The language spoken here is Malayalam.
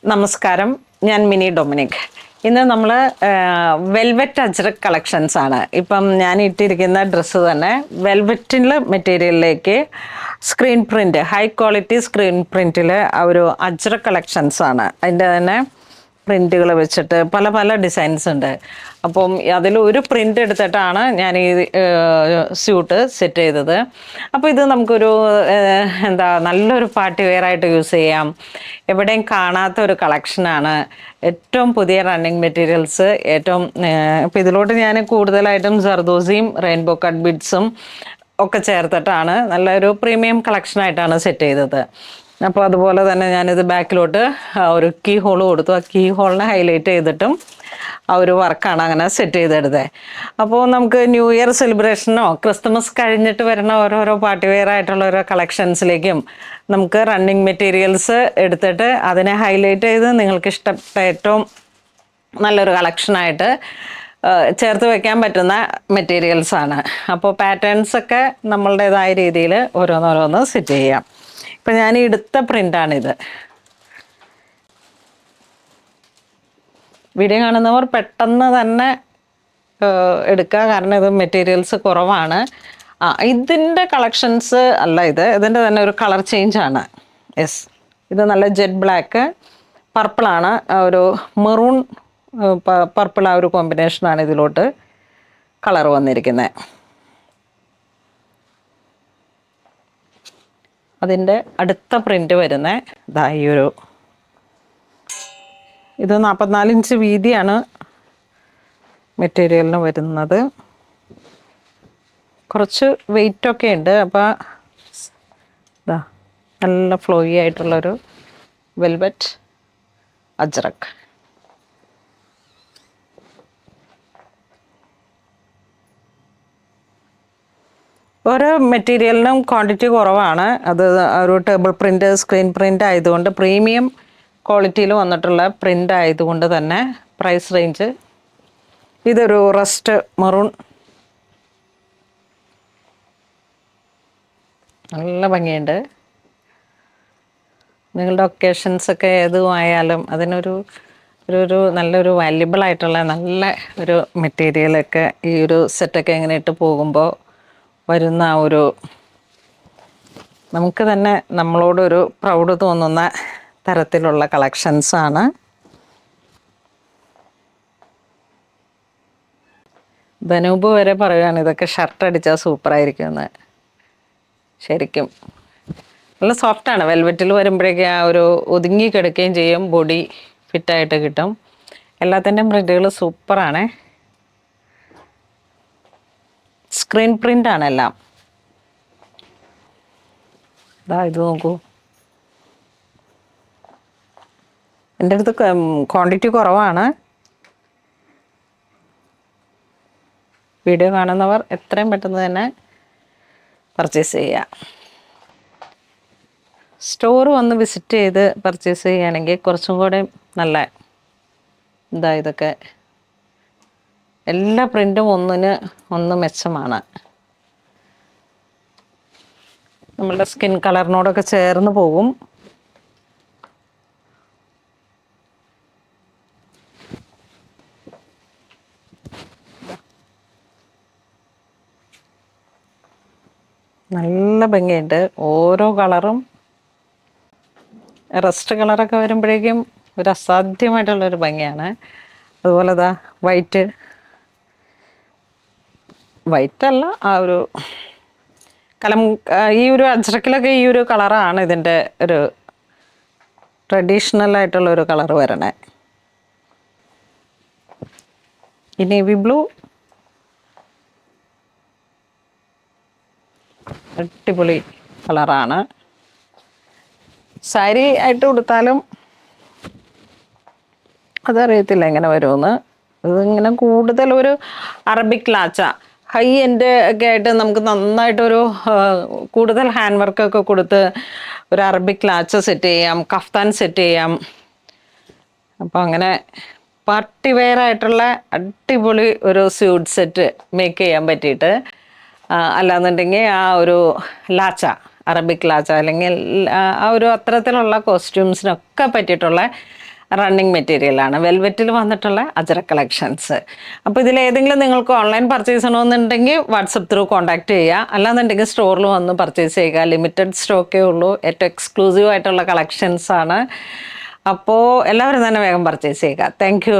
നമസ്കാരം, ഞാൻ മിനി ഡൊമിനിക്. ഇന്ന് നമ്മൾ വെൽവെറ്റ് അജ്രക് കളക്ഷൻസ് ആണ്. ഇപ്പം ഞാൻ ഇട്ടിരിക്കുന്ന ഡ്രസ്സ് തന്നെ വെൽവെറ്റിൽ മെറ്റീരിയലിലേക്ക് screen print, high quality screen പ്രിൻറ്റിൽ ഒരു അജ്രക് കളക്ഷൻസ് ആണ്. അതിൻ്റെ തന്നെ പ്രിൻറ്റുകൾ വെച്ചിട്ട് പല പല ഡിസൈൻസ് ഉണ്ട്. അപ്പം അതിലൊരു പ്രിൻ്റ് എടുത്തിട്ടാണ് ഞാൻ ഈ സ്യൂട്ട് സെറ്റ് ചെയ്തത്. അപ്പോൾ ഇത് നമുക്കൊരു നല്ലൊരു പാർട്ടി വെയർ ആയിട്ട് യൂസ് ചെയ്യാം. എവിടെയും കാണാത്ത ഒരു കളക്ഷനാണ്. ഏറ്റവും പുതിയ റണ്ണിങ് മെറ്റീരിയൽസ്, ഇപ്പോൾ ഇതിലോട്ട് ഞാൻ കൂടുതലായിട്ടും സർദോസിയും റെയിൻബോ കട്ട് ബീഡ്സും ഒക്കെ ചേർത്തിട്ടാണ് നല്ലൊരു പ്രീമിയം കളക്ഷനായിട്ടാണ് സെറ്റ് ചെയ്തത്. അപ്പോൾ അതുപോലെ തന്നെ ഞാനിത് ബാക്കിലോട്ട് ഒരു കീ ഹോൾ കൊടുത്തു. ആ കീ ഹോളിനെ ഹൈലൈറ്റ് ചെയ്തിട്ടും ആ ഒരു വർക്കാണ് അങ്ങനെ സെറ്റ് ചെയ്തെടുത്തത്. അപ്പോൾ നമുക്ക് ന്യൂ ഇയർ സെലിബ്രേഷനോ ക്രിസ്മസ് കഴിഞ്ഞിട്ട് വരുന്ന ഓരോരോ പാർട്ടി വെയർ ആയിട്ടുള്ള ഓരോ കളക്ഷൻസിലേക്കും നമുക്ക് റണ്ണിങ് മെറ്റീരിയൽസ് എടുത്തിട്ട് അതിനെ ഹൈലൈറ്റ് ചെയ്ത് നിങ്ങൾക്ക് ഇഷ്ടപ്പെട്ട ഏറ്റവും നല്ലൊരു കളക്ഷനായിട്ട് ചേർത്ത് വെക്കാൻ പറ്റുന്ന മെറ്റീരിയൽസാണ്. അപ്പോൾ പാറ്റേൺസൊക്കെ നമ്മളുടേതായ രീതിയിൽ ഓരോന്നോരോന്ന് സെറ്റ് ചെയ്യാം. ഇപ്പം ഞാൻ എടുത്ത പ്രിൻ്റാണിത്. വീഡിയോ കാണുന്നവർ പെട്ടെന്ന് തന്നെ എടുക്കുക, കാരണം ഇത് മെറ്റീരിയൽസ് കുറവാണ്. ഇതിൻ്റെ കളക്ഷൻസ് അല്ല, ഇതിൻ്റെ തന്നെ ഒരു കളർ ചേഞ്ചാണ്. യെസ്, ഇത് നല്ല ജെറ്റ് ബ്ലാക്ക്, പർപ്പിളാണ്, ഒരു മെറൂൺ പർപ്പിൾ, ആ ഒരു കോമ്പിനേഷനാണ് ഇതിലോട്ട് കളർ വന്നിരിക്കുന്നത്. അതിൻ്റെ അടുത്ത പ്രിൻ്റ് വരുന്ന ഈ ഒരു, ഇത് 44 ഇഞ്ച് വീതിയാണ് മെറ്റീരിയലിന് വരുന്നത്. കുറച്ച് വെയിറ്റൊക്കെ ഉണ്ട്. അപ്പോൾ നല്ല ഫ്ലോയി ആയിട്ടുള്ളൊരു വെൽവെറ്റ് അജ്രക്. ഓരോ മെറ്റീരിയലിനും ക്വാണ്ടിറ്റി കുറവാണ്. അത് ഒരു ടേബിൾ പ്രിൻ്റ്, സ്ക്രീൻ പ്രിൻ്റ് ആയതുകൊണ്ട്, പ്രീമിയം ക്വാളിറ്റിയിൽ വന്നിട്ടുള്ള പ്രിൻ്റ് ആയതുകൊണ്ട് തന്നെ പ്രൈസ് റേഞ്ച്, ഇതൊരു റസ്റ്റ് മെറൂൺ, നല്ല ഭംഗിയുണ്ട്. നിങ്ങളുടെ ഒക്കേഷൻസൊക്കെ ഏതുമായാലും അതിനൊരു നല്ലൊരു വാല്യുബിൾ ആയിട്ടുള്ള നല്ല ഒരു മെറ്റീരിയലൊക്കെ ഈ ഒരു സെറ്റൊക്കെ ഇങ്ങനെ ഇട്ട് പോകുമ്പോൾ വരുന്ന ഒരു, നമുക്ക് തന്നെ നമ്മളോടൊരു പ്രൗഡ് തോന്നുന്ന തരത്തിലുള്ള കളക്ഷൻസാണ്. ധനൂപ് വരെ പറയുകയാണ് ഇതൊക്കെ ഷർട്ട് അടിച്ചാൽ സൂപ്പറായിരിക്കുമെന്ന്. ശരിക്കും നല്ല സോഫ്റ്റാണ്. വെൽവെറ്റിൽ വരുമ്പോഴേക്കും ആ ഒരു ഒതുങ്ങി കിടക്കുകയും ചെയ്യും, ബോഡി ഫിറ്റായിട്ട് കിട്ടും. എല്ലാത്തിൻ്റെയും പ്രിൻ്റുകൾ സൂപ്പറാണ്. സ്ക്രീൻ പ്രിൻ്റാണ് എല്ലാം. ഇത് നോക്കൂ, എൻ്റെ അടുത്ത് ക്വാണ്ടിറ്റി കുറവാണ്. വീഡിയോ കാണുന്നവർ എത്രയും പെട്ടെന്ന് തന്നെ പർച്ചേസ് ചെയ്യുക. സ്റ്റോർ വന്ന് വിസിറ്റ് ചെയ്ത് പർച്ചേസ് ചെയ്യുകയാണെങ്കിൽ കുറച്ചും കൂടെ നല്ല ഇതൊക്കെ എല്ലാ പ്രിൻറ്റും ഒന്ന് മെച്ചമാണ്. നമ്മളുടെ സ്കിൻ കളറിനോടൊക്കെ ചേർന്ന് പോകും. നല്ല ഭംഗിയുണ്ട്. ഓരോ കളറും റസ്റ്റ് കളറൊക്കെ വരുമ്പോഴേക്കും ഒരു അസാധ്യമായിട്ടുള്ളൊരു ഭംഗിയാണ്. അതുപോലെ വൈറ്റല്ല, ആ ഒരു ഈ ഒരു അജ്രക്കിലൊക്കെ ഈ ഒരു കളറാണ് ഇതിൻ്റെ ഒരു ട്രഡീഷണൽ ആയിട്ടുള്ളൊരു കളർ വരണേ. ഈ നേവി ബ്ലൂ അടിപൊളി കളറാണ്. സാരി ആയിട്ട് കൊടുത്താലും അതറിയത്തില്ല എങ്ങനെ വരുമെന്ന്. ഇതിങ്ങനെ കൂടുതലൊരു അറബിക് ലാച്ച, ഹൈ എൻഡ് ഒക്കെ ആയിട്ട് നമുക്ക് നന്നായിട്ടൊരു കൂടുതൽ ഹാൻഡ് വർക്കൊക്കെ കൊടുത്ത് ഒരു അറബിക് ലാച്ച സെറ്റ് ചെയ്യാം, കഫ്താൻ സെറ്റ് ചെയ്യാം. അപ്പോൾ അങ്ങനെ പാർട്ടി വെയർ ആയിട്ടുള്ള അടിപൊളി ഒരു സ്യൂട്ട് സെറ്റ് മേക്ക് ചെയ്യാൻ പറ്റിയിട്ട്, അല്ലാന്നുണ്ടെങ്കിൽ ആ ഒരു ലാച്ച അറബിക് ലാച്ച അല്ലെങ്കിൽ ആ ഒരു അത്തരത്തിലുള്ള കോസ്റ്റ്യൂംസിനൊക്കെ പറ്റിയിട്ടുള്ള റണ്ണിങ് മെറ്റീരിയലാണ് വെൽവെറ്റിൽ വന്നിട്ടുള്ള അജ്രക് കളക്ഷൻസ്. അപ്പോൾ ഇതിലേതെങ്കിലും നിങ്ങൾക്ക് ഓൺലൈൻ പർച്ചേസ് ചെയ്യണമെന്നുണ്ടെങ്കിൽ വാട്സപ്പ് ത്രൂ കോൺടാക്ട് ചെയ്യുക, അല്ലാന്നുണ്ടെങ്കിൽ സ്റ്റോറിൽ വന്ന് പർച്ചേസ് ചെയ്യുക. ലിമിറ്റഡ് സ്റ്റോക്കേ ഉള്ളൂ, ഏറ്റവും എക്സ്ക്ലൂസീവ് ആയിട്ടുള്ള കളക്ഷൻസ് ആണ്. അപ്പോൾ എല്ലാവരും തന്നെ വേഗം പർച്ചേസ് ചെയ്യുക. താങ്ക്